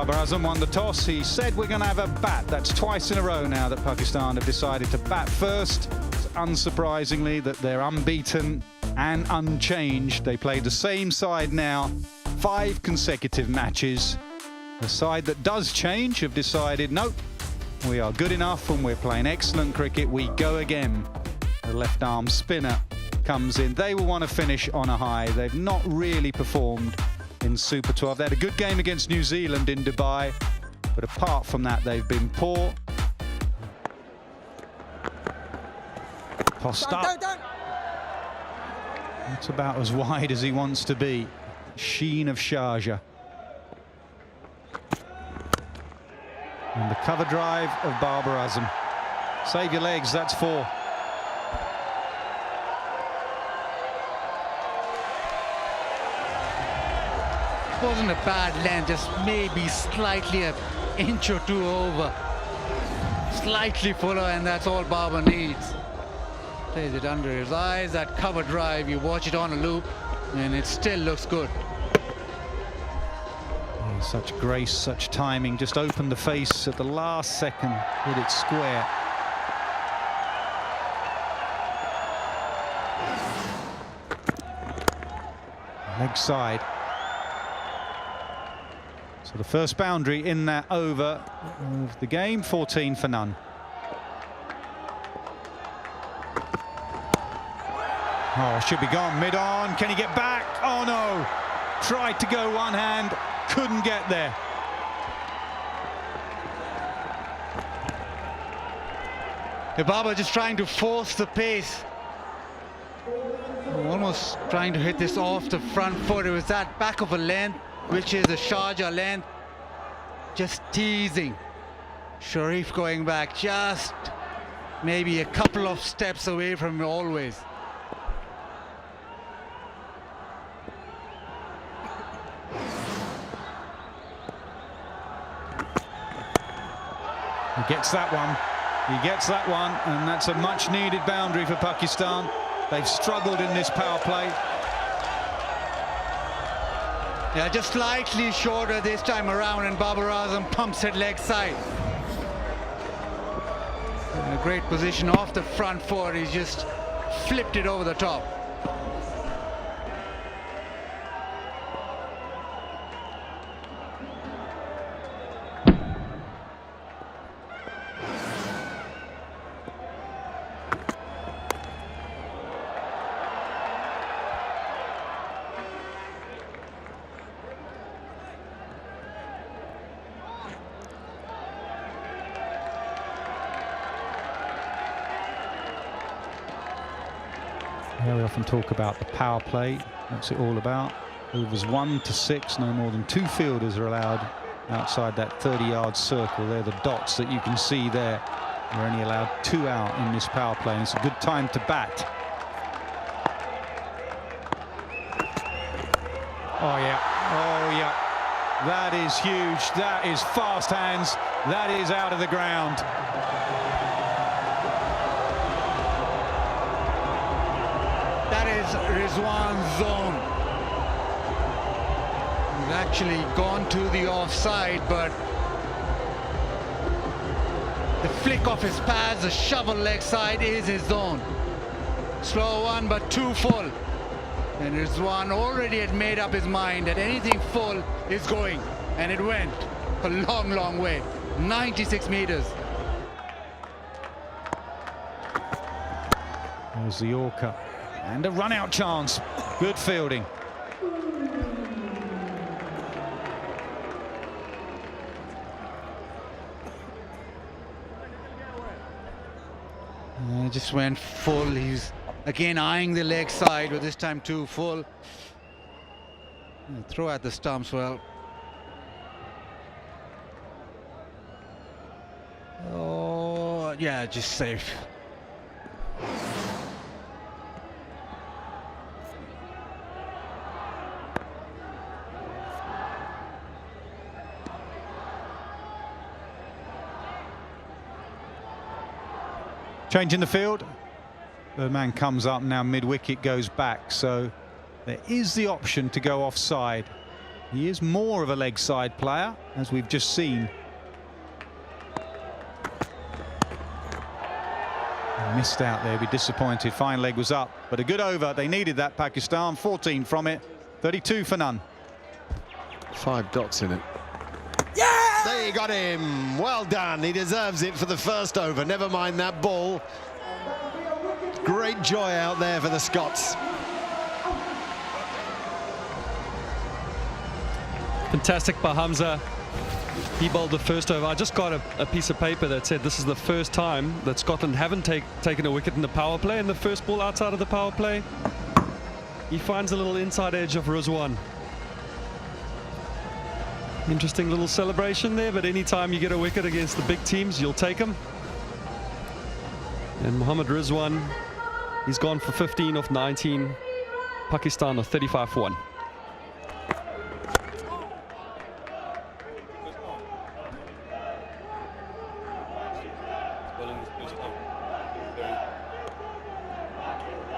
Babar Azam won the toss. He said we're going to have a bat. That's twice in a row now that Pakistan have decided to bat first. It's unsurprisingly that they're unbeaten and unchanged. They play the same side now, 5 consecutive matches. The side that does change have decided, nope, we are good enough and we're playing excellent cricket. We go again. The left arm spinner comes in. They will want to finish on a high. They've not really performed in Super 12. They had a good game against New Zealand in Dubai, but apart from that, they've been poor. Post up. That's about as wide as he wants to be. Sheen of Sharjah. And the cover drive of Babar Azam. Save your legs, that's 4. Wasn't a bad length, just maybe slightly an inch or 2 over. Slightly fuller, and that's all Babar needs. Plays it under his eyes, that cover drive, you watch it on a loop, and it still looks good. Oh, such grace, such timing, just opened the face at the last second, hit it square. Leg side. So the first boundary in that over of the game, 14 for none. Oh, should be gone mid-on. Can he get back? Oh no! Tried to go one hand, couldn't get there. Babar just trying to force the pace. Almost trying to hit this off the front foot. It was that back of a length, which is a Sharjah length. Just teasing. Sharif going back just maybe a couple of steps away from him always. He gets that one. He gets that one, and that's a much needed boundary for Pakistan. They've struggled in this power play. Yeah, just slightly shorter this time around, and Babar Azam pumps it leg side. In a great position off the front foot, he's just flipped it over the top. Yeah, we often talk about the power play. What's it all about? Overs 1 to 6, no more than 2 fielders are allowed outside that 30-yard circle. They're the dots that you can see there. You're only allowed 2 out in this power play, and it's a good time to bat. Oh yeah, oh yeah. That is huge. That is fast hands. That is out of the ground. That is Rizwan's zone. He's actually gone to the offside, but the flick of his pads, the shovel leg side is his zone. Slow one, but 2 full. And Rizwan already had made up his mind that anything full is going. And it went a long, long way. 96 meters. There's the Yorker. And a run-out chance. Good fielding. Just went full. He's again eyeing the leg side, but this time 2 full. And throw at the stumps well. Oh, yeah, just safe. Change in the field. The man comes up now, mid-wicket goes back, so there is the option to go offside. He is more of a leg side player, as we've just seen. Missed out there, be disappointed. Fine leg was up, but a good over. They needed that, Pakistan. 14 from it, 32 for none. 5 dots in it. Yeah! There you got him. Well done. He deserves it for the first over. Never mind that ball. Great joy out there for the Scots. Fantastic by Hamza. He bowled the first over. I just got a piece of paper that said this is the first time that Scotland haven't taken a wicket in the power play, and the first ball outside of the power play, he finds a little inside edge of Rizwan. Interesting little celebration there, but anytime you get a wicket against the big teams, you'll take them. And Mohammad Rizwan, he's gone for 15 off 19. Pakistan are 35 for 1.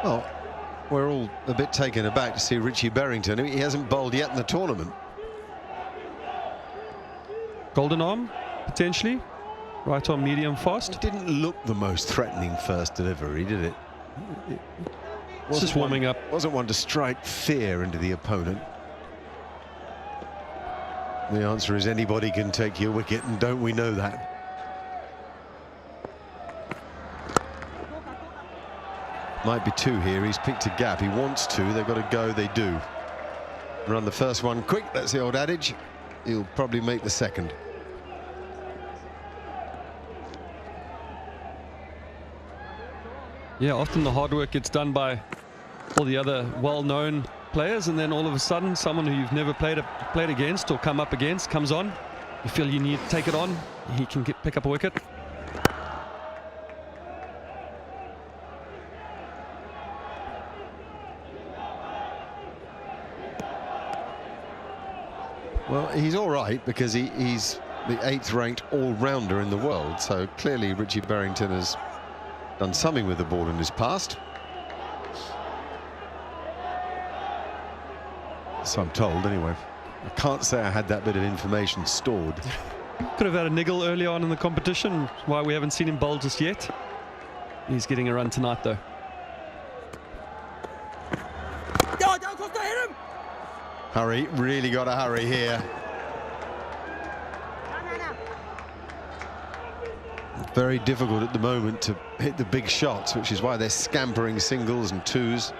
Well, we're all a bit taken aback to see Richie Berrington. He hasn't bowled yet in the tournament. Golden arm, potentially. Right on medium fast. It didn't look the most threatening first delivery, did it? It's just warming up. Wasn't one to strike fear into the opponent. The answer is anybody can take your wicket, and don't we know that? Might be 2 here. He's picked a gap. He wants to. They've got to go. They do. Run the first one quick. That's the old adage. He'll probably make the second. Yeah, often the hard work gets done by all the other well-known players, and then all of a sudden someone who you've never played against or come up against comes on. You feel you need to take it on. He can pick up a wicket. Well, he's all right because he's the 8th ranked all-rounder in the world, so clearly Richie Berrington has done something with the ball in his past. So I'm told, anyway. I can't say I had that bit of information stored. Could have had a niggle early on in the competition, why we haven't seen him bowl just yet. He's getting a run tonight, though. Hurry, really got to hurry here. Very difficult at the moment to hit the big shots, which is why they're scampering singles and twos.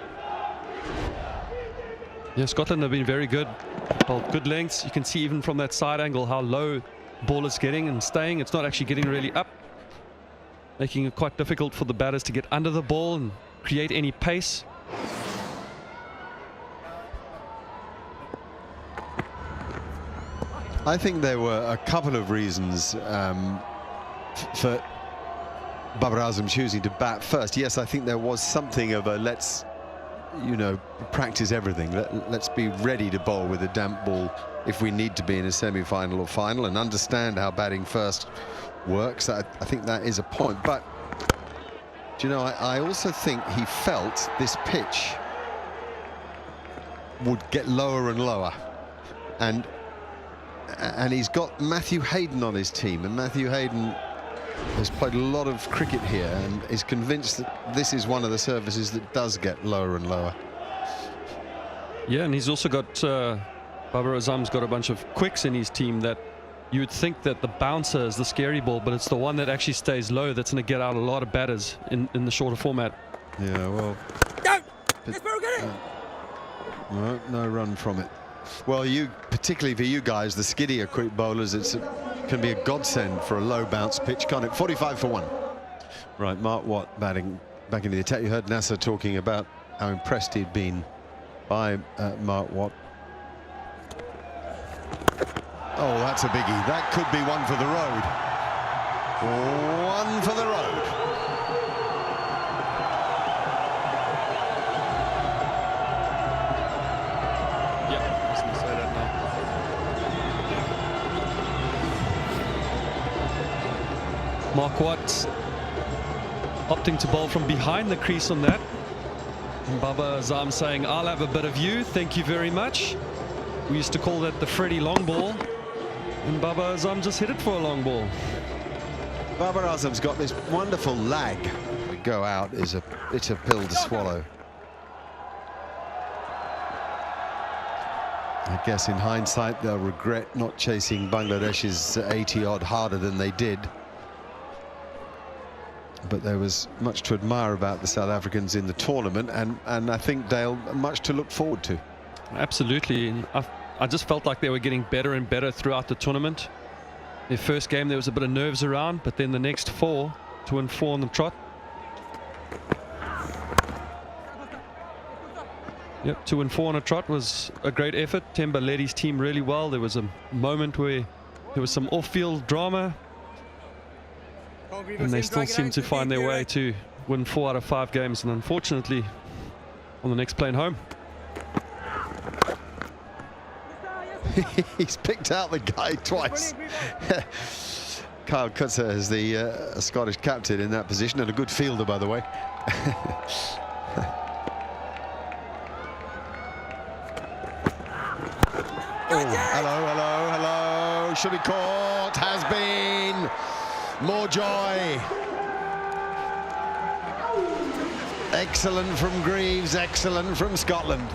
Yeah, Scotland have been very good. Bowled good lengths. You can see even from that side angle how low the ball is getting and staying. It's not actually getting really up, making it quite difficult for the batters to get under the ball and create any pace. I think there were a couple of reasons for Babar Azam choosing to bat first. Yes, I think there was something of a let's, you know, practice everything. Let's be ready to bowl with a damp ball if we need to be in a semi-final or final, and understand how batting first works. I think that is a point. But, do you know, I also think he felt this pitch would get lower and lower. And he's got Matthew Hayden on his team, and Matthew Hayden has played a lot of cricket here and is convinced that this is one of the surfaces that does get lower and lower. Yeah, and he's also got Babar Azam's got a bunch of quicks in his team that you would think that the bouncer is the scary ball, but it's the one that actually stays low that's going to get out a lot of batters in the shorter format. Yeah, well, no run from it. Well, particularly for you guys, the skiddier quick bowlers, can be a godsend for a low bounce pitch, can't it? 45 for 1. Right, Mark Watt batting back into the attack. You heard Nasser talking about how impressed he'd been by Mark Watt. Oh, that's a biggie. That could be one for the road. One for the road. Mark Watt opting to bowl from behind the crease on that. And Babar Azam saying, I'll have a bit of you, thank you very much. We used to call that the Freddie long ball. And Babar Azam just hit it for a long ball. Babar Azam's got this wonderful lag. We go out is a bitter pill to swallow. I guess in hindsight they'll regret not chasing Bangladesh's 80-odd harder than they did. But there was much to admire about the South Africans in the tournament, and I think, Dale, much to look forward to. Absolutely. And I just felt like they were getting better and better throughout the tournament. Their first game there was a bit of nerves around, but then the next 4 to win 4 on the trot. Yep, 2 and 4 on a trot was a great effort. Temba led his team really well. There was a moment where there was some off-field drama, and they still seem to find their way to win 4 out of 5 games, and unfortunately on the next plane home. He's picked out the guy twice. Kyle Coetzer is the Scottish captain in that position, and a good fielder, by the way. Oh, hello. Should be caught. Has been. More joy. Excellent from Greaves. Excellent from Scotland.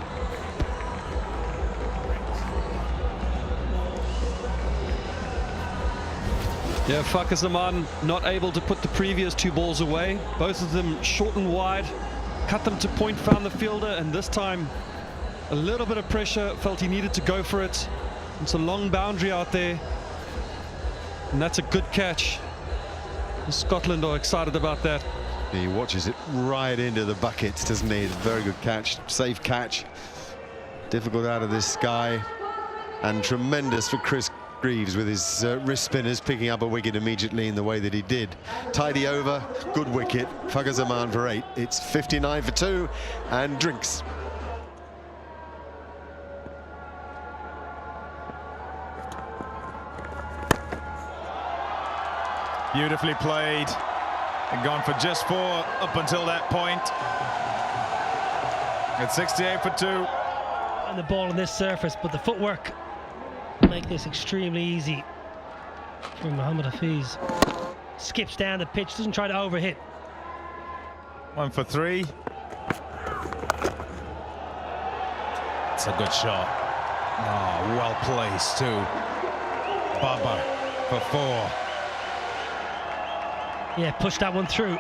Yeah, Fakhar Zaman not able to put the previous 2 balls away. Both of them short and wide. Cut them to point, found the fielder, and this time a little bit of pressure. Felt he needed to go for it. It's a long boundary out there. And that's a good catch. Scotland are excited about that. He watches it right into the buckets, doesn't he? It's a very good catch, safe catch. Difficult out of this sky. And tremendous for Chris Greaves with his wrist spinners, picking up a wicket immediately in the way that he did. Tidy over, good wicket. Fakhar Zaman for 8. It's 59 for 2 and drinks. Beautifully played and gone for just 4 up until that point. It's 68 for 2. And the ball on this surface, but the footwork make this extremely easy for Mohammad Hafiz. Skips down the pitch, doesn't try to overhit. 1 for 3. It's a good shot. Oh, well placed too. Babar for 4. Yeah, push that one through.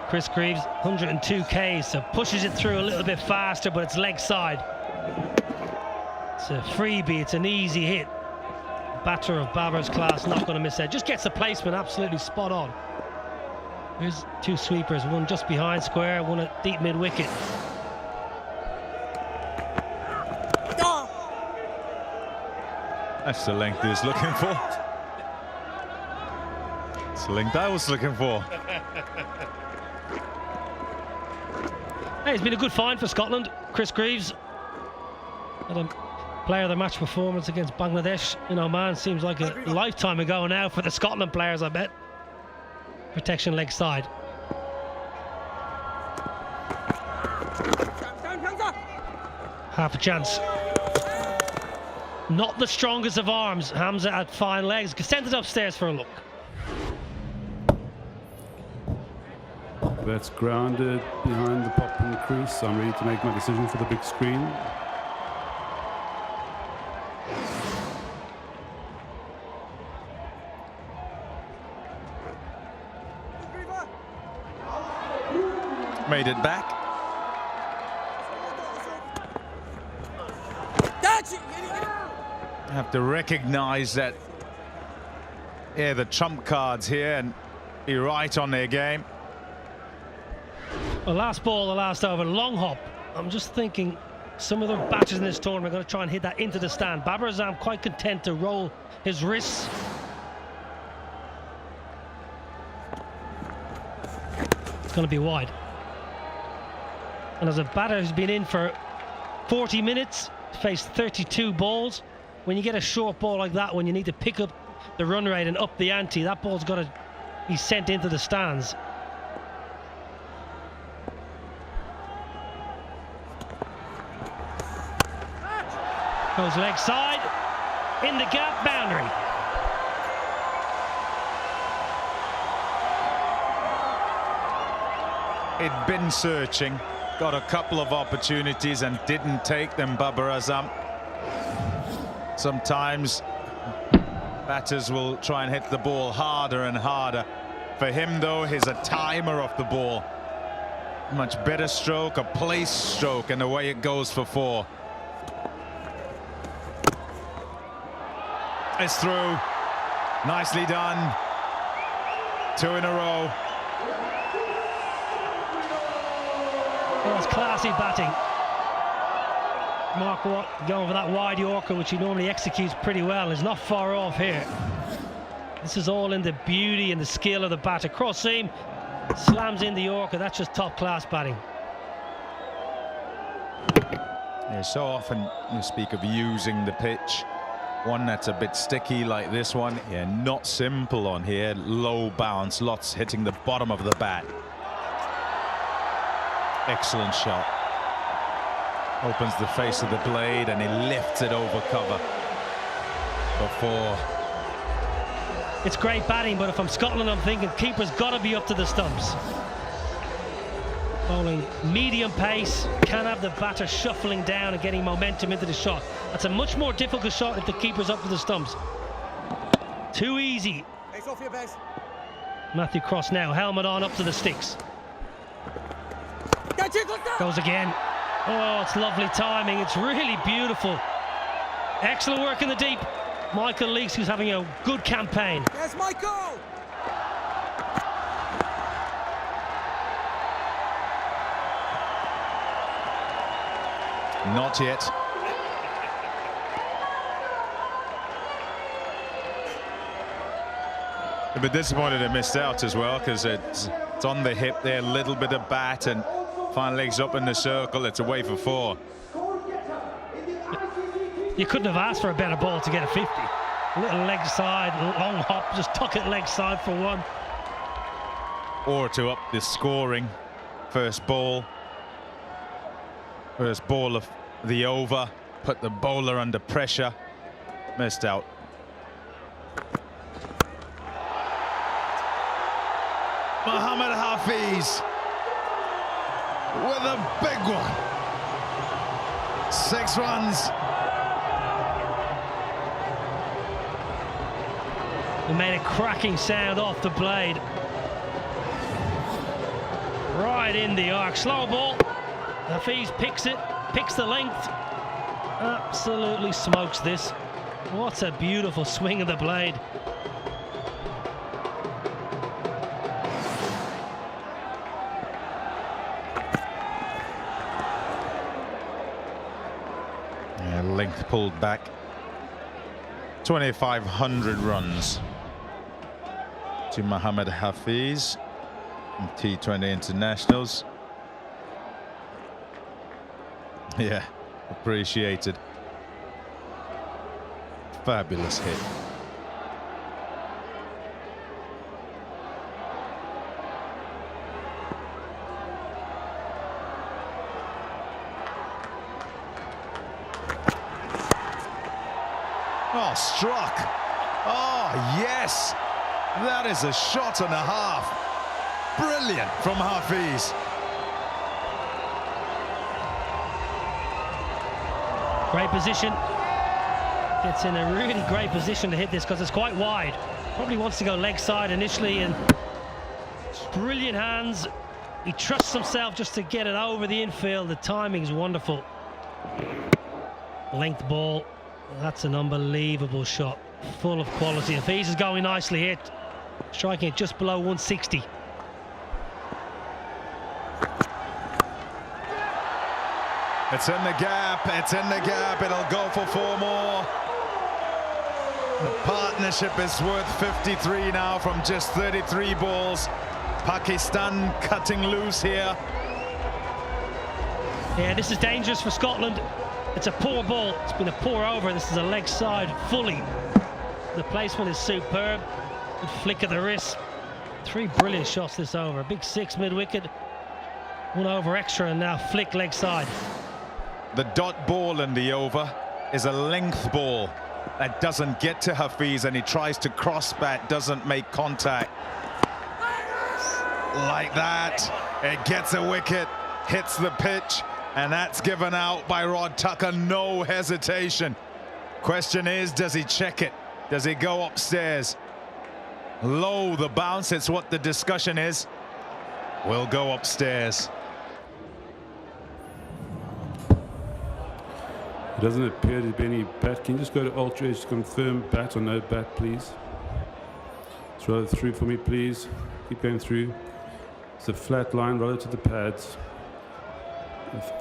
Chris Greaves, 102 Ks, so pushes it through a little bit faster, but it's leg side. It's a freebie, it's an easy hit. Batter of Babar's class, not going to miss that. Just gets the placement absolutely spot on. Here's 2 sweepers, one just behind square, one at deep mid wicket. That's the length he was looking for. It's the length I was looking for. Hey, it's been a good find for Scotland. Chris Greaves had a player of the match performance against Bangladesh in Oman. Seems like a lifetime ago now for the Scotland players, I bet. Protection leg side. Half a chance. Not the strongest of arms. Hamza at fine legs. Send it upstairs for a look. That's grounded behind the pop and crease. I'm ready to make my decision for the big screen. Made it back. Have to recognize that, yeah, the trump cards here and be right on their game. Well, last ball, the last over, long hop. I'm just thinking some of the batters in this tournament are going to try and hit that into the stand. Babar Azam quite content to roll his wrists. It's going to be wide. And as a batter who's been in for 40 minutes, faced 32 balls, when you get a short ball like that, when you need to pick up the run rate and up the ante, that ball's got to be sent into the stands. Goes leg side, in the gap, boundary. He'd been searching, got a couple of opportunities and didn't take them, Babar Azam. Sometimes batters will try and hit the ball harder and harder. For him, though, he's a timer off the ball. Much better stroke, a place stroke, and away it goes for 4. It's through. Nicely done. 2 in a row. Well, it's classy batting. Mark Watt going for that wide Yorker, which he normally executes pretty well. Is not far off here. This is all in the beauty and the skill of the batter. Cross seam, slams in the Yorker. That's just top class batting. Yeah, so often you speak of using the pitch. One that's a bit sticky like this one. Yeah, not simple on here. Low bounce, lots hitting the bottom of the bat. Excellent shot. Opens the face of the blade and he lifts it over cover for 4. It's great batting, but if I'm Scotland, I'm thinking keeper's got to be up to the stumps. Bowling medium pace, can't have the batter shuffling down and getting momentum into the shot. That's a much more difficult shot if the keeper's up to the stumps. Too easy. Matthew Cross now, helmet on, up to the sticks. Goes again. Oh, it's lovely timing. It's really beautiful. Excellent work in the deep. Michael Leakes, who's having a good campaign. Yes, Michael! Not yet. A bit disappointed it missed out as well, because it's on the hip there, a little bit of bat, and final legs up in the circle. It's away for 4. You couldn't have asked for a better ball to get a 50. A little leg side, long hop, just tuck it leg side for 1. Or to up the scoring. First ball of the over. Put the bowler under pressure. Missed out. Mohammad Hafiz with a big one. 6 runs. He made a cracking sound off the blade. Right in the arc. Slow ball. Hafiz picks it, picks the length. Absolutely smokes this. What a beautiful swing of the blade. Yeah, length pulled back. 2,500 runs to Mohammad Hafiz in T20 internationals. Yeah, appreciated. Fabulous hit. Oh, struck. Oh, yes. That is a shot and a half. Brilliant from Hafiz. Great position. Gets in a really great position to hit this because it's quite wide. Probably wants to go leg side initially, and brilliant hands. He trusts himself just to get it over the infield. The timing's wonderful. Length ball. That's an unbelievable shot. Full of quality. Hafiz is going nicely here. Striking it just below 160. It's in the gap, it's in the gap, it'll go for 4 more. The partnership is worth 53 now from just 33 balls. Pakistan cutting loose here. Yeah, this is dangerous for Scotland. It's a poor ball, it's been a poor over. This is a leg side fully. The placement is superb. Good flick of the wrist. 3 brilliant shots this over. A big 6 mid-wicket. 1 over extra, and now flick leg side. The dot ball in the over. is a length ball that doesn't get to Hafiz, and he tries to cross bat, doesn't make contact. Like that, it gets a wicket, hits the pitch, and that's given out by Rod Tucker, no hesitation. Question is, does he check it? Does he go upstairs? Low the bounce, it's what the discussion is. Will go upstairs. It doesn't appear to be any bat. Can you just go to Ultra Edge to confirm bat or no bat, please? Throw it through for me, please. Keep going through. It's a flat line, roll it to the pads.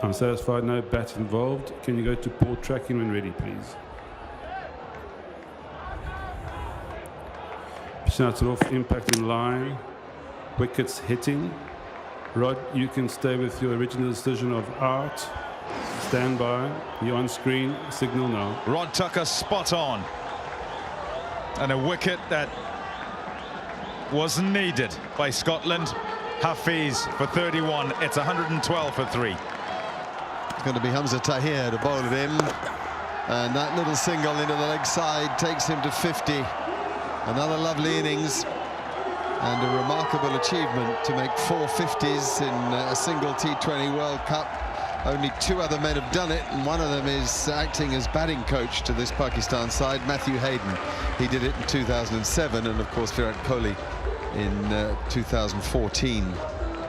I'm satisfied, no bat involved. Can you go to ball tracking when ready, please? Shouts it off, impact in line. Wickets hitting. Rod, you can stay with your original decision of out. Stand by. You're on screen. Signal now. Rod Tucker spot on. And a wicket that was needed by Scotland. Hafiz for 31. It's 112 for 3. It's going to be Hamza Tahir to bowl it in. And that little single into the leg side takes him to 50. Another lovely innings and a remarkable achievement to make 4 50s in a single T20 World Cup. Only 2 other men have done it, and one of them is acting as batting coach to this Pakistan side, Matthew Hayden. He did it in 2007, and of course Virat Kohli in 2014.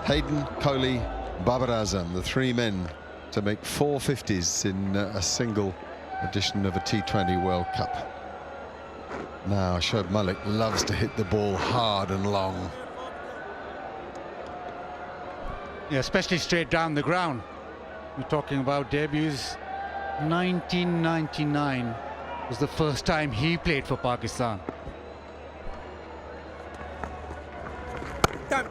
Hayden, Kohli, Babar Azam, the 3 men to make 4 50s in a single edition of a T20 World Cup. Now Shoaib Malik loves to hit the ball hard and long. Yeah, especially straight down the ground. We're talking about debuts. 1999 was the first time he played for Pakistan. At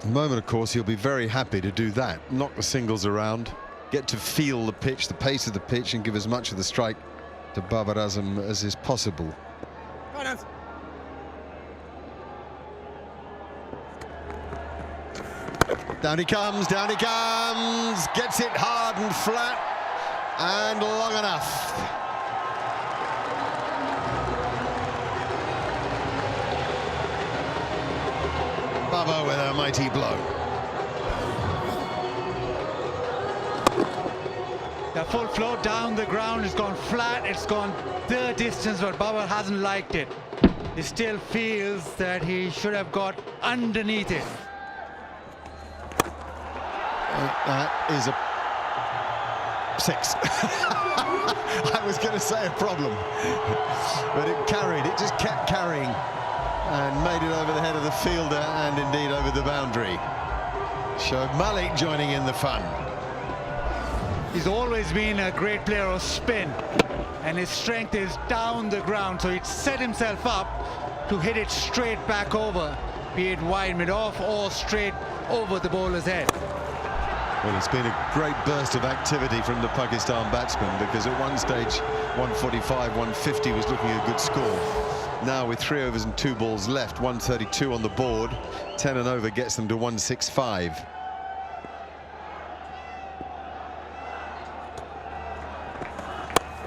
the moment, of course, he'll be very happy to do that. Knock the singles around, get to feel the pitch, the pace of the pitch, and give as much of the strike to Babar Azam as is possible. Down he comes, gets it hard and flat and long enough. Baba with a mighty blow. The full flow down the ground, it's gone flat, it's gone the distance, but Babar hasn't liked it. He still feels that he should have got underneath it. That is a 6. I was going to say a problem, but it carried, it just kept carrying and made it over the head of the fielder and indeed over the boundary. Shoaib Malik joining in the fun. He's always been a great player of spin, and his strength is down the ground, so he'd set himself up to hit it straight back over, be it wide mid-off or straight over the bowler's head. Well, it's been a great burst of activity from the Pakistan batsmen, because at one stage 145, 150 was looking a good score. Now with 3 overs and 2 balls left, 132 on the board, 10 and over gets them to 165.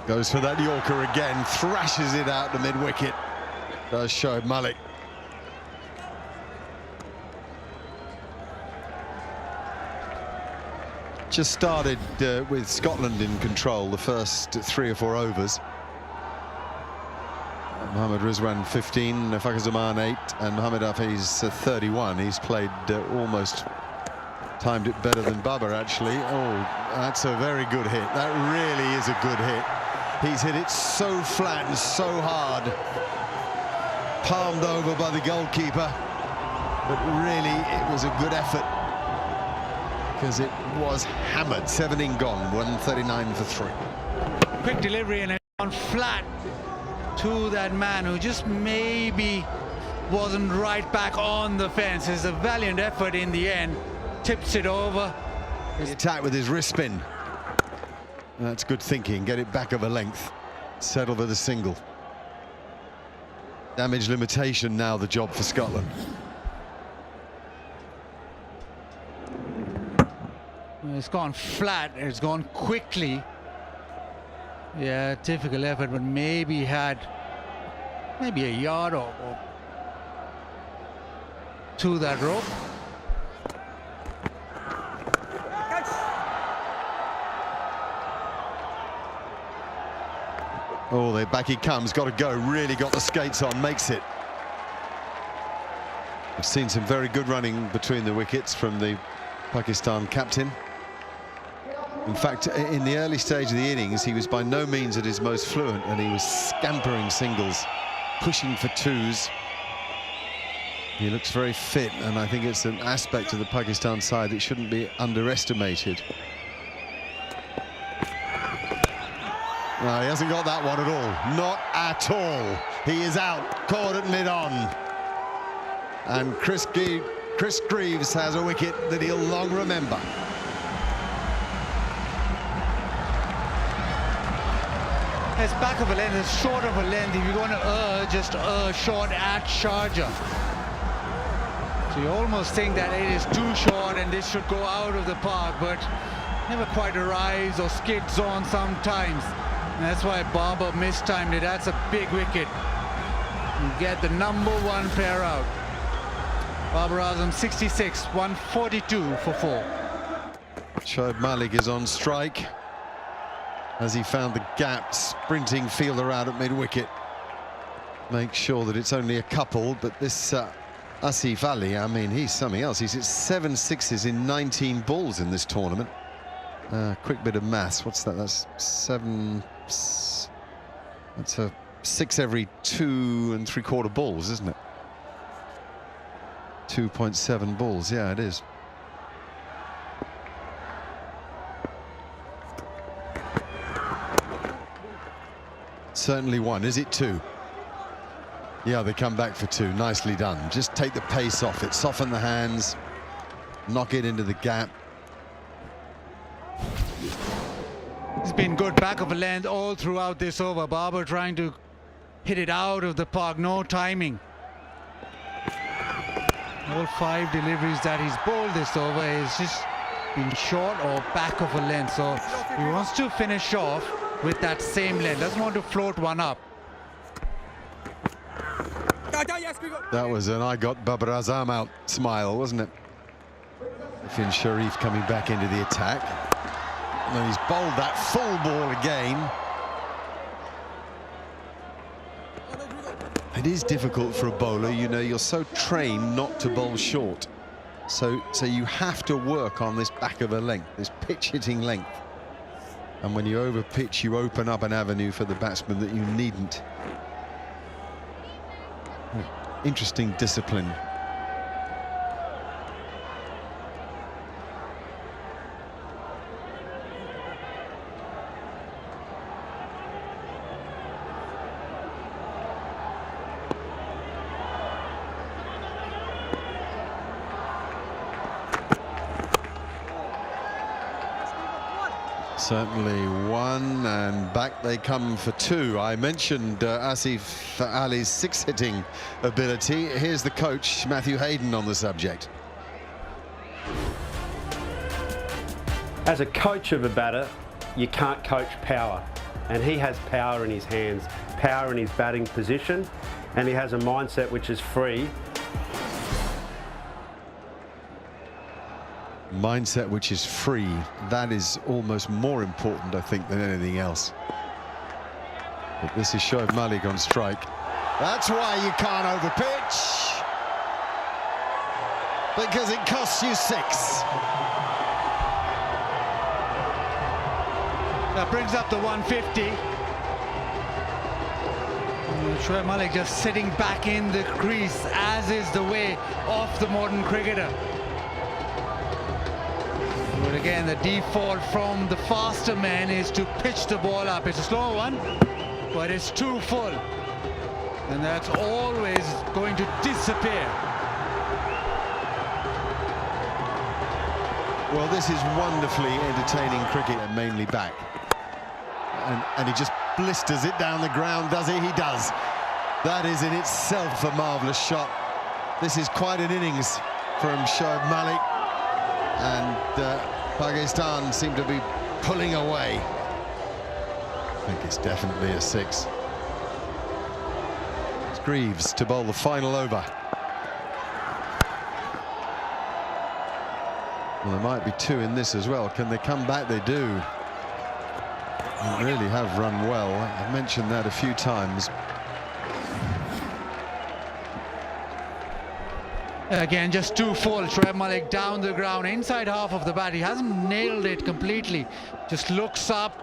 Goes for that Yorker again, thrashes it out to mid-wicket. Does Shoaib Malik. Just started with Scotland in control the first 3 or 4 overs. Mohammad Rizwan 15, Fakhar Zaman 8, and Mohammad Hafiz 31. He's played almost timed it better than Babar, actually. Oh, that's a very good hit. That really is a good hit. He's hit it so flat and so hard. Palmed over by the goalkeeper. But really, it was a good effort, because it was hammered. 17 gone, 139 for 3. Quick delivery and on flat to that man who just maybe wasn't right back on the fence. It's a valiant effort in the end. Tips it over. His attack with his wrist spin. That's good thinking. Get it back of a length. Settle for the single. Damage limitation now the job for Scotland. It's gone flat. It's gone quickly. Yeah, difficult effort, but maybe had maybe a yard or to that rope. Oh, back he comes, got to go, really got the skates on, makes it. I've seen some very good running between the wickets from the Pakistan captain. In fact, in the early stage of the innings, he was by no means at his most fluent, and he was scampering singles, pushing for twos. He looks very fit, and I think it's an aspect of the Pakistan side that shouldn't be underestimated. No, he hasn't got that one at all. Not at all. He is out, caught at mid-on. And Chris Greaves has a wicket that he'll long remember. It's back of a length, it's short of a length. If you're going to just short at Sharjah. So you almost think that it is too short and this should go out of the park, but never quite arrives or skids on sometimes. And that's why Babar mistimed it. That's a big wicket. You get the #1 pair out. Babar Azam 66, 142 for 4. Shoaib Malik is on strike as he found the gap, sprinting fielder out at mid-wicket. Make sure that it's only a couple, but this Asif Ali, I mean, he's something else. He's hit 7 sixes in 19 balls in this tournament. Quick bit of maths. What's that? That's 7. That's a 6 every 2 3/4 balls, isn't it? 2.7 balls. Yeah, it is. Certainly one. Is it 2? Yeah, they come back for 2. Nicely done. Just take the pace off it, soften the hands, knock it into the gap. It's been good back of a length all throughout this over. Babar trying to hit it out of the park, no timing. All 5 deliveries that he's bowled this over is just been short or back of a length. So he wants to finish off with that same length. Doesn't want to float one up. That was an I got Babar Azam out smile, wasn't it? Ifin Sharif coming back into the attack. And then he's bowled that full ball again. It is difficult for a bowler, you know, you're so trained not to bowl short. So you have to work on this back of a length, this pitch hitting length. And when you over pitch, you open up an avenue for the batsman that you needn't. Interesting discipline. Certainly 1, and back they come for 2. I mentioned Asif Ali's 6-hitting ability. Here's the coach, Matthew Hayden, on the subject. As a coach of a batter, you can't coach power. And he has power in his hands, power in his batting position, and he has a mindset which is free. Mindset which is free, that is almost more important, I think, than anything else. But this is Shoaib Malik on strike. That's why you can't overpitch, because it costs you 6. That brings up the 150. Shoaib Malik just sitting back in the crease, as is the way of the modern cricketer. But again, the default from the faster man is to pitch the ball up. It's a slow one, but it's too full. And that's always going to disappear. Well, this is wonderfully entertaining cricket, and mainly back. And he just blisters it down the ground, does he? He does. That is in itself a marvellous shot. This is quite an innings from Shoaib Malik. And Pakistan seem to be pulling away. I think it's definitely a 6. It's Greaves to bowl the final over. Well, there might be 2 in this as well. Can they come back? They do. They really have run well. I've mentioned that a few times. Again, just too full. Shoaib Malik down the ground, inside half of the bat. He hasn't nailed it completely. Just looks up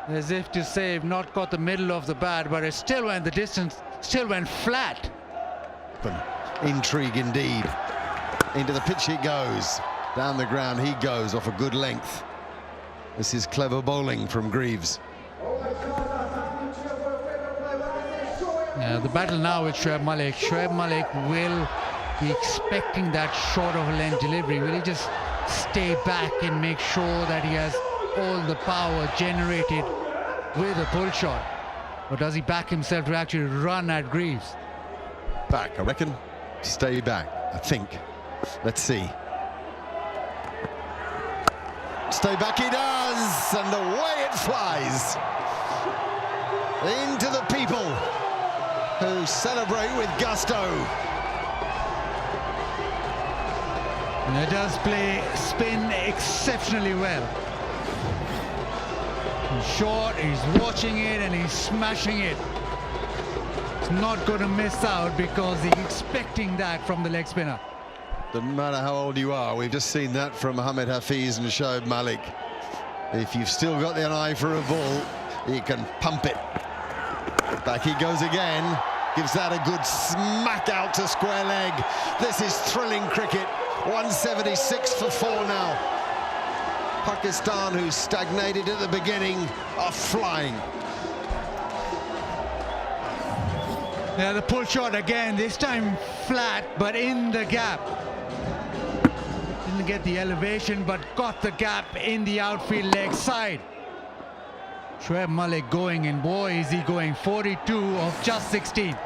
as if to say, not got the middle of the bat, but it still went the distance, still went flat. Intrigue indeed. Into the pitch he goes. Down the ground he goes off a good length. This is clever bowling from Greaves. Yeah, the battle now with Shoaib Malik. Shoaib Malik will be expecting that short of a length delivery. Will he just stay back and make sure that he has all the power generated with a pull shot? Or does he back himself to actually run at Greaves? Back, I reckon. Stay back, I think. Let's see. Stay back he does, and away it flies. Into the people who celebrate with gusto. And it does spin exceptionally well. He's short, he's watching it, and he's smashing it. He's not going to miss out because he's expecting that from the leg spinner. Doesn't matter how old you are, we've just seen that from Mohammad Hafiz and Shoaib Malik. If you've still got an eye for a ball, you can pump it. Back he goes again. Gives that a good smack out to square leg. This is thrilling cricket. 176 for 4 now. Pakistan, who stagnated at the beginning, are flying. Yeah, the pull shot again, this time flat, but in the gap. Didn't get the elevation, but got the gap in the outfield leg side. Shoaib Malik going, and boy, is he going 42 of just 16.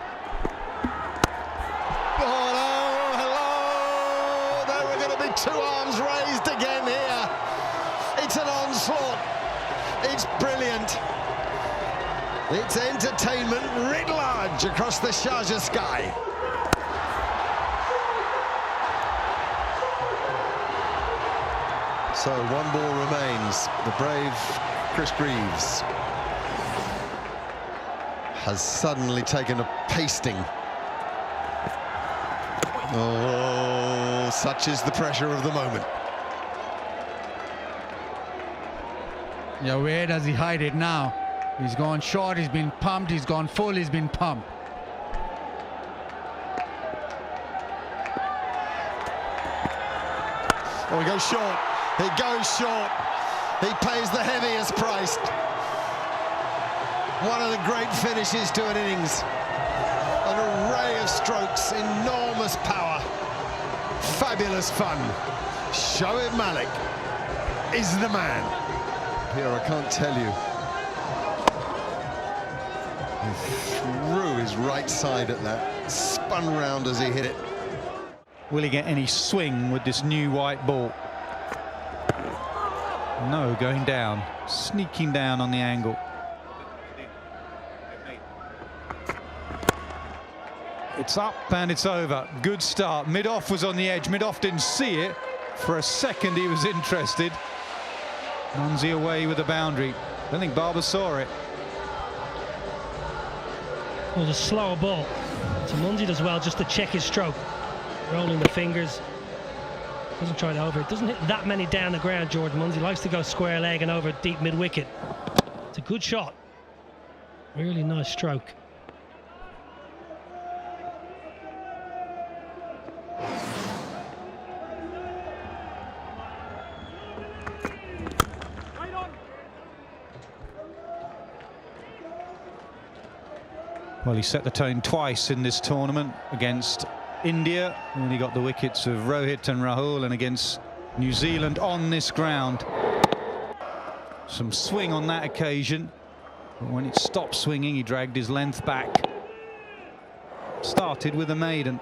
Two arms raised again here. It's an onslaught. It's brilliant. It's entertainment writ large across the Sharjah sky. So 1 ball remains. The brave Chris Greaves has suddenly taken a pasting. Oh, such is the pressure of the moment. Yeah, where does he hide it now? He's gone short, he's been pumped, he's gone full, he's been pumped. Oh, he goes short. He goes short. He pays the heaviest price. One of the great finishes to an innings. An array of strokes, enormous power, fabulous fun. Shoaib Malik is the man. Here, I can't tell you. He threw his right side at that, spun round as he hit it. Will he get any swing with this new white ball? No, going down, sneaking down on the angle. It's up and it's over. Good start. Mid-off was on the edge. Mid-off didn't see it. For a second he was interested. Munzi away with a boundary. I don't think Barber saw it. It was a slower ball. So Munzi does well just to check his stroke. Rolling the fingers. Doesn't try to over it. Doesn't hit that many down the ground, George Munzi. Likes to go square leg and over deep mid-wicket. It's a good shot. Really nice stroke. Well, he set the tone twice in this tournament against India, when he got the wickets of Rohit and Rahul, and against New Zealand on this ground. Some swing on that occasion, but when it stopped swinging, he dragged his length back. Started with a maiden.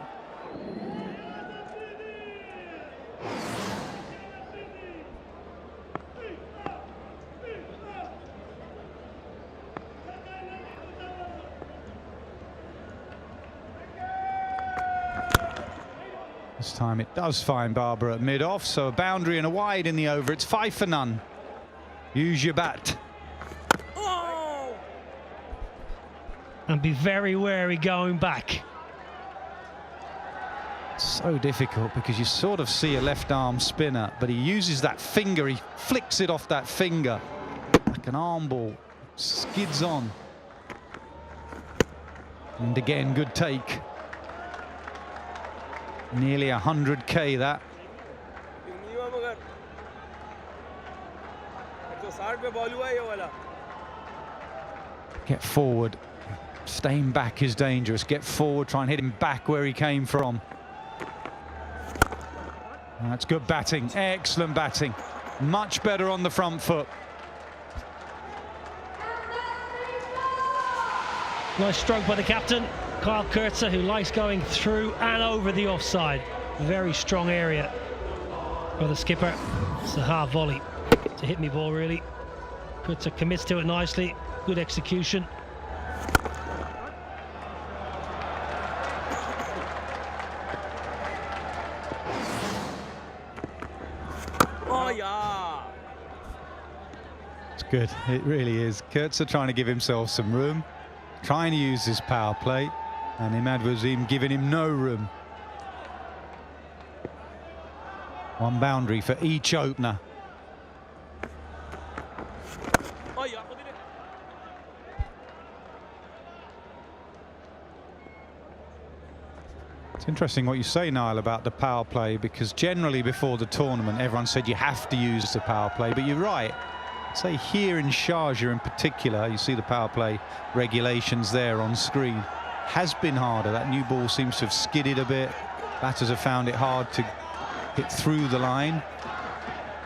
time it does find Barber at mid-off, so a boundary and a wide in the over. It's 5 for none. Use your bat. And be very wary going back. So difficult because you sort of see a left arm spinner, but he uses that finger, he flicks it off that finger like an arm ball, skids on. And again, good take. Nearly 100k that. Get forward. Staying back is dangerous. Get forward, try and hit him back where he came from. That's good batting, excellent batting. Much better on the front foot. Nice stroke by the captain, Kyle Coetzer, who likes going through and over the offside. Very strong area for the skipper. It's a hard volley to hit me ball, really. Coetzer commits to it nicely. Good execution. It's good, it really is. Coetzer trying to give himself some room, trying to use his power play, and Imad Wasim giving him no room. One boundary for each opener. It's interesting what you say, Niall, about the power play, because generally before the tournament everyone said you have to use the power play, but you're right. I'd say here in Sharjah in particular, you see the power play regulations there on screen, has been harder. That new ball seems to have skidded a bit. Batters have found it hard to hit through the line.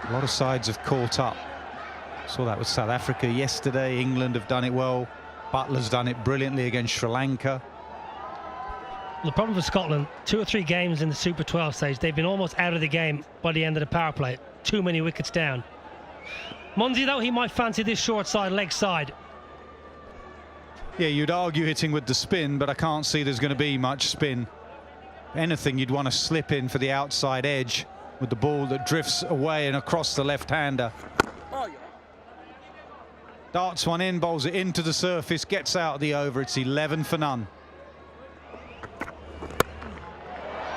A lot of sides have caught up. Saw that with South Africa yesterday. England have done it well. Butler's done it brilliantly against Sri Lanka. The problem for Scotland, 2 or 3 games in the Super 12 stage, they've been almost out of the game by the end of the power play. Too many wickets down. Munsey, though, he might fancy this short side, leg side. Yeah, you'd argue hitting with the spin, but I can't see there's going to be much spin. Anything, you'd want to slip in for the outside edge with the ball that drifts away and across the left-hander. Darts one in, bowls it into the surface, gets out of the over. It's 11 for none.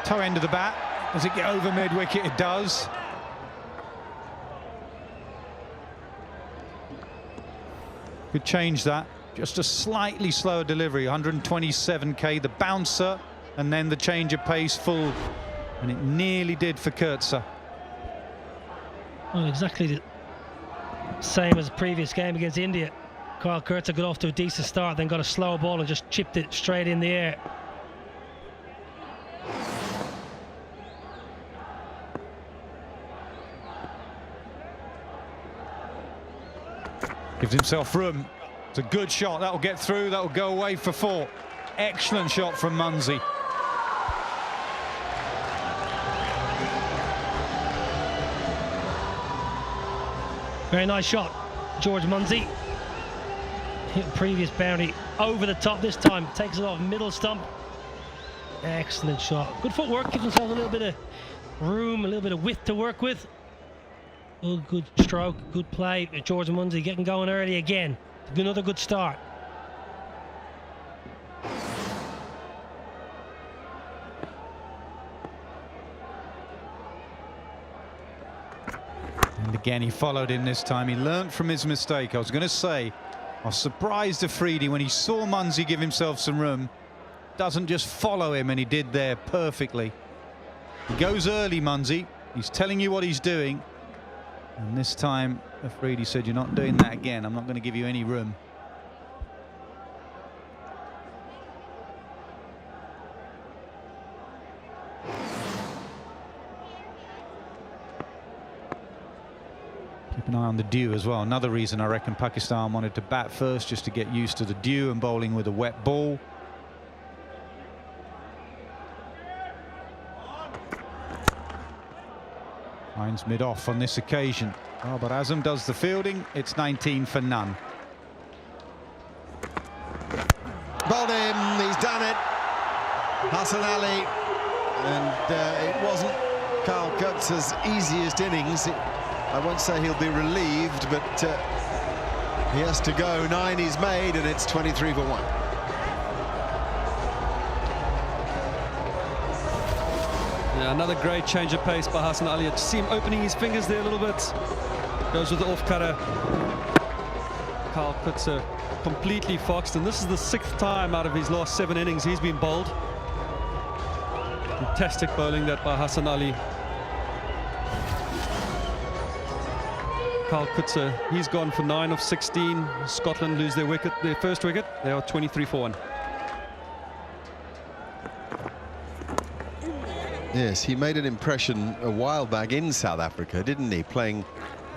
Toe end of the bat. Does it get over mid-wicket? It does. Could change that. Just a slightly slower delivery. 127k, the bouncer, and then the change of pace full. And it nearly did for Coetzer. Well, exactly the same as the previous game against India. Kyle Coetzer got off to a decent start, then got a slow ball and just chipped it straight in the air. Gives himself room. It's a good shot. That'll get through. That'll go away for 4. Excellent shot from Munsey. Very nice shot, George Munsey. Hit previous boundary over the top this time. Takes it off middle stump. Excellent shot. Good footwork. Gives himself a little bit of room, a little bit of width to work with. Oh, good stroke, good play. George Munsey getting going early again. Another good start. And again, he followed in this time. He learnt from his mistake. I was going to say, I was surprised Afridi when he saw Munsey give himself some room. Doesn't just follow him, and he did there perfectly. He goes early, Munsey. He's telling you what he's doing. And this time, Afridi said, you're not doing that again. I'm not going to give you any room. Keep an eye on the dew as well. Another reason I reckon Pakistan wanted to bat first, just to get used to the dew and bowling with a wet ball. Finds mid-off on this occasion. Babar Azam does the fielding. It's 19 for none. Bowled him, he's done it. Hassan Ali and it wasn't Carl Kurtz's easiest innings. I won't say he'll be relieved, but he has to go. 9 he's made, and it's 23 for 1. Yeah, another great change of pace by Hassan Ali. To see him opening his fingers there a little bit. Goes with the off-cutter. Carl Kutzer completely foxed, and this is the 6th time out of his last 7 innings he's been bowled. Fantastic bowling that by Hassan Ali. Carl Kutzer, he's gone for 9 of 16. Scotland lose their wicket, their first wicket. They are 23 for 1. Yes, he made an impression a while back in South Africa, didn't he? Playing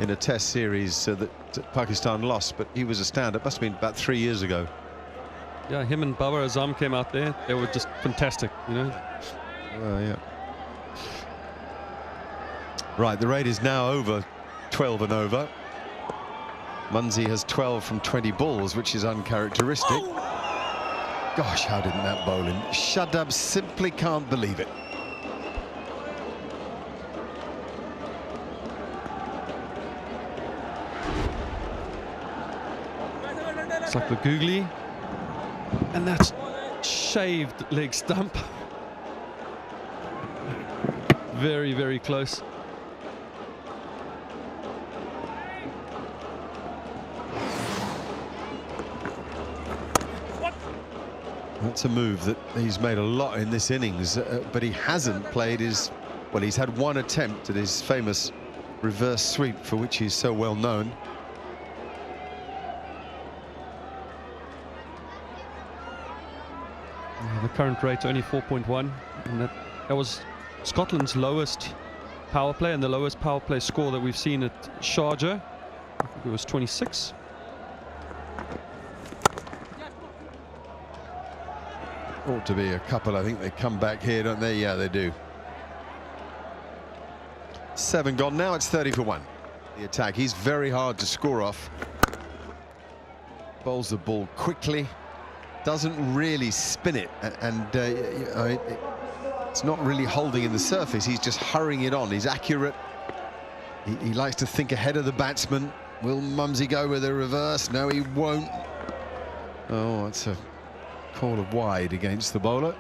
in a test series that Pakistan lost, but he was a stand-up. Must have been about 3 years ago. Yeah, him and Babar Azam came out there. They were just fantastic, you know. Well, yeah. Right, the rate is now over 12 and over. Munsey has 12 from 20 balls, which is uncharacteristic. Gosh, how didn't that bowl him? Shadab simply can't believe it. It's like the googly, and that's shaved leg stump. Very, very close. That's a move that he's made a lot in this innings, but he hasn't played his... Well, he's had one attempt at his famous reverse sweep, for which he's so well known. The current rate only 4.1, and that was Scotland's lowest power play and the lowest power play score that we've seen at Sharjah. I think it was 26. Ought to be a couple. I think they come back here, don't they? Yeah, they do. 7 gone. Now it's 30 for 1. The attack. He's very hard to score off. Bowls the ball quickly. Doesn't really spin it, and it's not really holding in the surface. He's just hurrying it on. He's accurate. He likes to think ahead of the batsman. Will Mumsy go with a reverse? No, he won't. Oh, it's a call of wide against the bowler.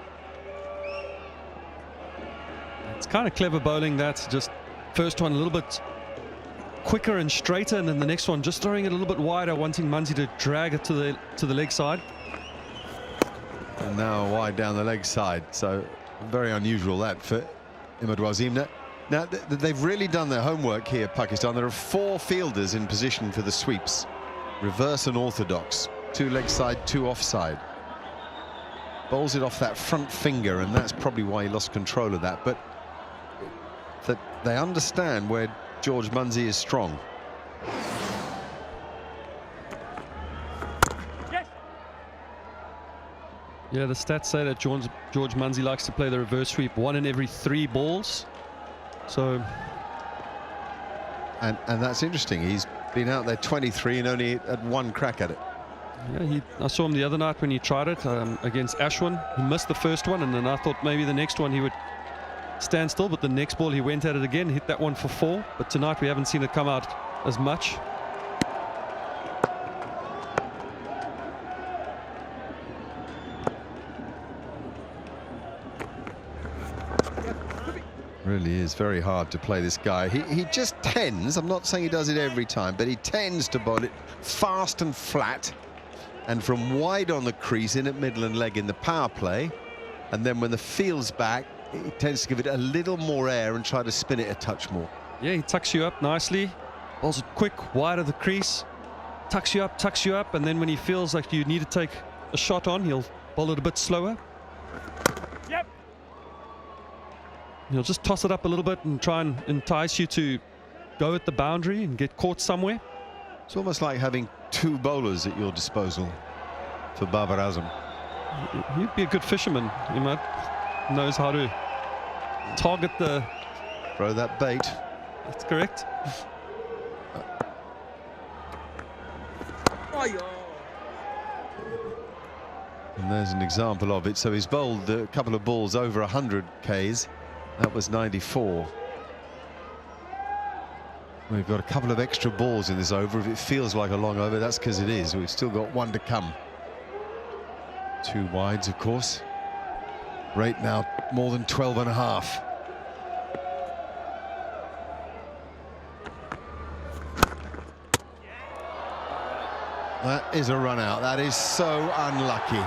It's kind of clever bowling. That's just first one a little bit quicker and straighter, and then the next one just throwing it a little bit wider, wanting Mumsy to drag it to the leg side. And now wide down the leg side, so very unusual that for Imad Wasim. Now they've really done their homework here, Pakistan. There are 4 fielders in position for the sweeps, reverse and orthodox, 2 leg side, 2 offside. Bowls it off that front finger, and that's probably why he lost control of that. But that they understand where George Munsey is strong. Yeah, the stats say that George Munsey likes to play the reverse sweep 1 in every 3 balls. So, and that's interesting. He's been out there 23 and only had 1 crack at it. yeah, I saw him the other night when he tried it against Ashwin. He missed the first one, and then I thought maybe the next one he would stand still, but the next ball he went at it again, hit that one for 4. But tonight we haven't seen it come out as much. Really is very hard to play this guy. He just tends, I'm not saying he does it every time, but he tends to bowl it fast and flat, and from wide on the crease, in at middle and leg in the power play, and then when the field's back, he tends to give it a little more air and try to spin it a touch more. Yeah, he tucks you up nicely, bowls it quick, wide of the crease, tucks you up, and then when he feels like you need to take a shot on, he'll bowl it a bit slower. He'll just toss it up a little bit and try and entice you to go at the boundary and get caught somewhere. It's almost like having 2 bowlers at your disposal for Babar Azam. He'd be a good fisherman. He knows how to target the... Throw that bait. That's correct. And there's an example of it. So he's bowled a couple of balls over 100 Ks. That was 94. We've got a couple of extra balls in this over. If it feels like a long over, that's because it is. We've still got one to come. 2 wides, of course. Rate now more than 12.5. That is a run out. That is so unlucky.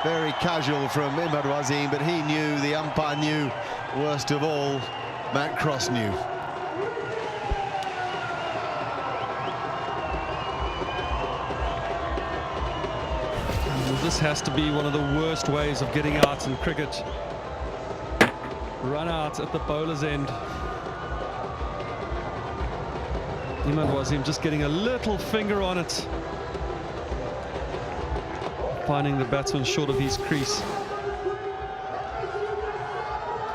Very casual from Imad Wasim, but he knew, the umpire knew, worst of all, Matt Cross knew. This has to be one of the worst ways of getting out in cricket. Run out at the bowler's end. Imad Wasim just getting a little finger on it. Finding the batsman short of his crease.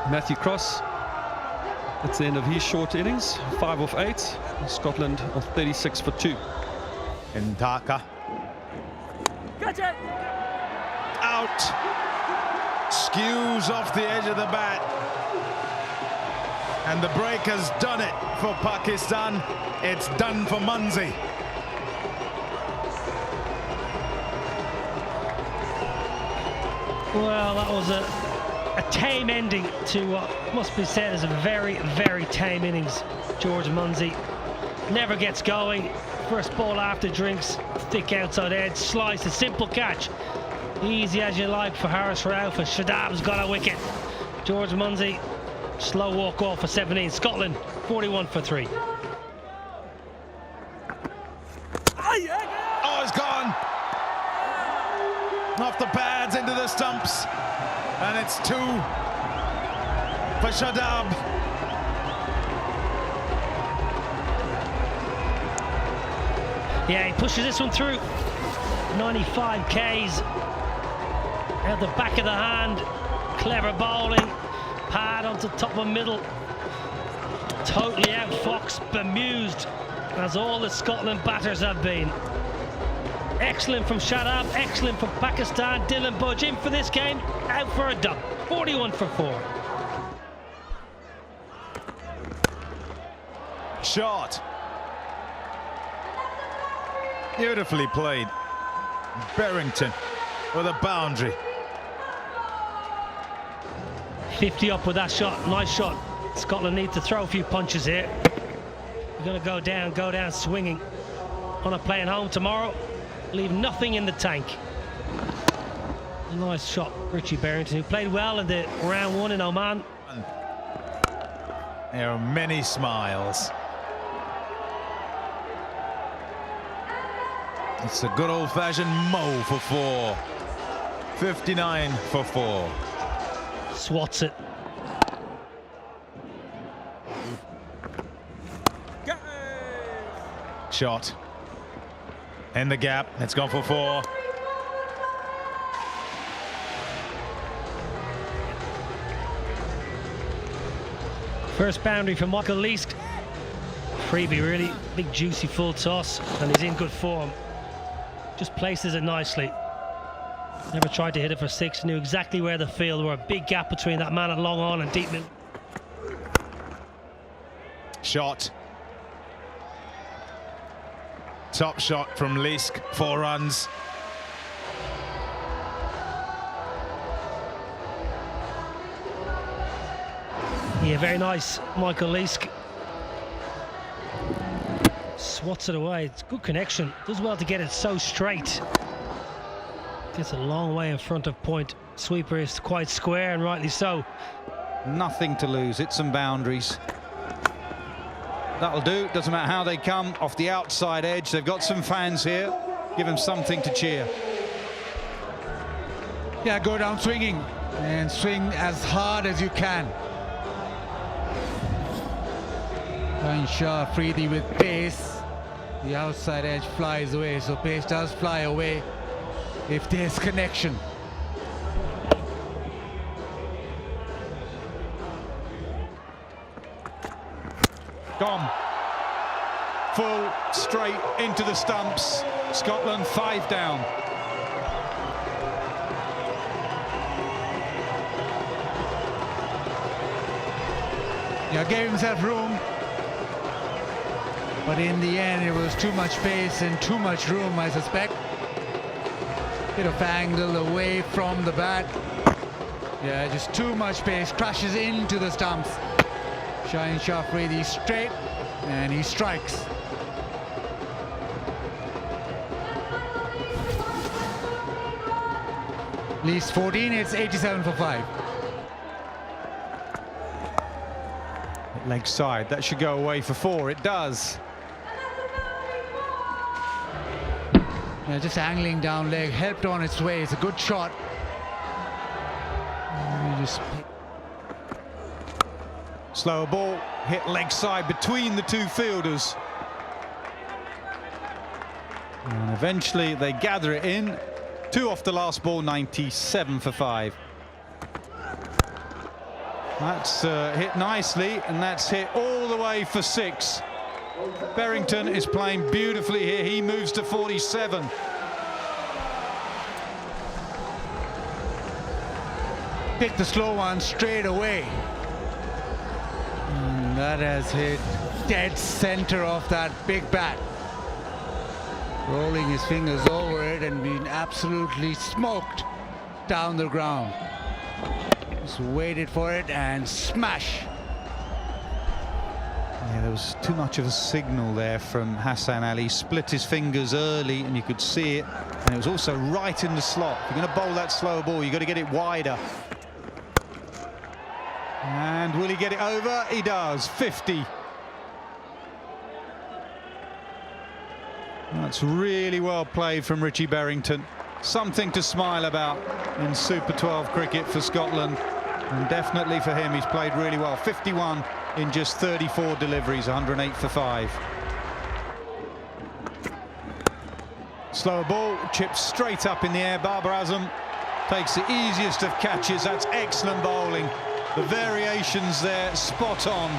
Matthew Cross, it's the end of his short innings, 5 off 8. Scotland of 36 for 2. Intaka. Out. Skews off the edge of the bat. And the break has done it for Pakistan. It's done for Munzi. Well, that was a tame ending to what must be said as a very, very tame innings. George Munzi never gets going. First ball after drinks, thick outside edge, slice, a simple catch. Easy as you like for Haris Rauf, and Shadab's got a wicket. George Munzi, slow walk off for 17. Scotland, 41 for 3. Oh, it's gone. Off the pads into the stumps. And it's 2 for Shadab. Yeah, he pushes this one through. 95 Ks. At the back of the hand. Clever bowling. Pad onto top of middle. Totally outfoxed, bemused, as all the Scotland batters have been. Excellent from Shadab, excellent from Pakistan. Dylan Budge in for this game, out for a duck. 41 for 4. Shot. Beautifully played. Berrington with a boundary. 50 up with that shot, nice shot. Scotland need to throw a few punches here. You're going to go down swinging. On a playing home tomorrow, leave nothing in the tank. A nice shot, Richie Berrington, who played well in the round 1 in Oman. There are many smiles. It's a good old-fashioned Mo for 4. 59 for 4. Swats it. Shot. In the gap. It's gone for 4. First boundary for Michael Leask. Freebie, really big juicy full toss, and he's in good form. Just places it nicely. Never tried to hit it for 6, knew exactly where the field were. A big gap between that man at long on and deep mid. Shot. Top shot from Leask, 4 runs. Yeah, very nice, Michael Leask. Swats it away. It's good connection. Does well to get it so straight. Gets a long way in front of point. Sweeper is quite square, and rightly so. Nothing to lose. Hit some boundaries. That'll do. Doesn't matter how they come off the outside edge. They've got some fans here. Give them something to cheer. Yeah, go down swinging and swing as hard as you can. Shah Afridi with pace. The outside edge flies away, so pace does fly away if there's connection. Gone. Full straight into the stumps. Scotland 5 down. Now gave himself room, but in the end it was too much pace and too much room, I suspect. Bit of angle away from the bat. Yeah, just too much pace, crashes into the stumps. Shaheen Shah Afridi straight, and he strikes. Least 14, it's 87 for 5. Leg side, that should go away for 4. It does. Yeah, just angling down leg, helped on its way. It's a good shot. Just Slower ball, hit leg side between the two fielders. And eventually they gather it in. 2 off the last ball, 97 for 5. That's hit nicely, and that's hit all the way for 6. Berrington is playing beautifully here. He moves to 47. pick the slow one straight away. And that has hit dead center of that big bat. Rolling his fingers over it and being absolutely smoked down the ground. Just waited for it and smash. Yeah, there was too much of a signal there from Hassan Ali. Split his fingers early and you could see it, and it was also right in the slot. If you're going to bowl that slow ball, you've got to get it wider. And will he get it over? He does. 50. That's really well played from Richie Berrington. Something to smile about in Super 12 cricket for Scotland, and definitely for him. He's played really well. 51 in just 34 deliveries, 108 for 5. Slower ball, chipped straight up in the air. Babar Azam takes the easiest of catches. That's excellent bowling. The variations there, spot on.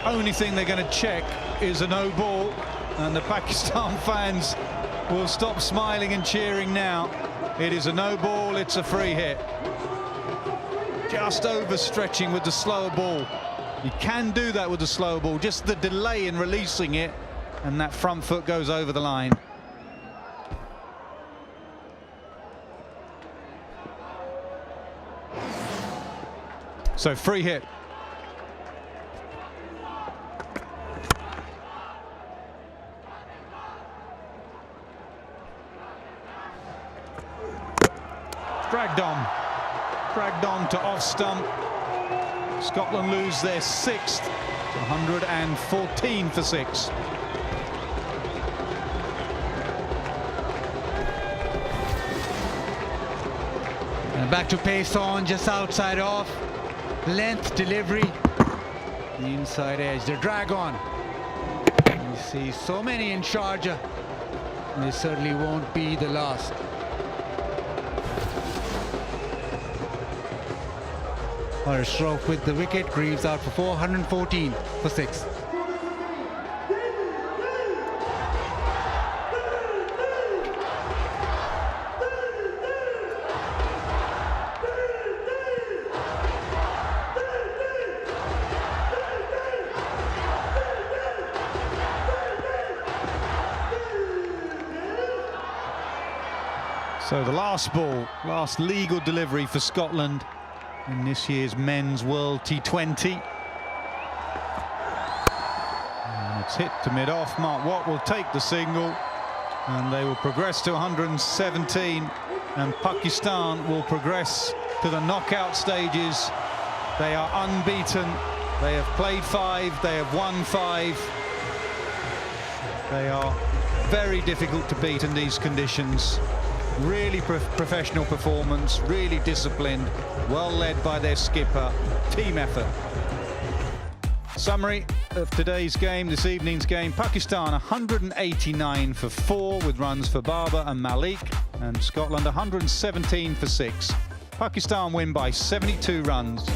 Only thing they're going to check is a no ball, and the Pakistan fans will stop smiling and cheering now. It is a no ball, it's a free hit. Just overstretching with the slower ball. You can do that with the slower ball, just the delay in releasing it, and that front foot goes over the line. So free hit. Dragged on to off stump. Scotland lose their 6th, 114 for 6. And back to pace on, just outside off. Length delivery. The inside edge, the drag on. You see so many in Sharjah, and they certainly won't be the last. Or a stroke with the wicket. Greaves out for 414 for 6. So the last ball, last legal delivery for Scotland in this year's Men's World T20. And it's hit to mid-off. Mark Watt will take the single, and they will progress to 117, and Pakistan will progress to the knockout stages. They are unbeaten. They have played 5, they have won 5. They are very difficult to beat in these conditions. Really professional performance, really disciplined, well led by their skipper. Team effort. Summary of today's game, this evening's game: Pakistan 189 for 4 with runs for Babar and Malik, and Scotland 117 for 6. Pakistan win by 72 runs.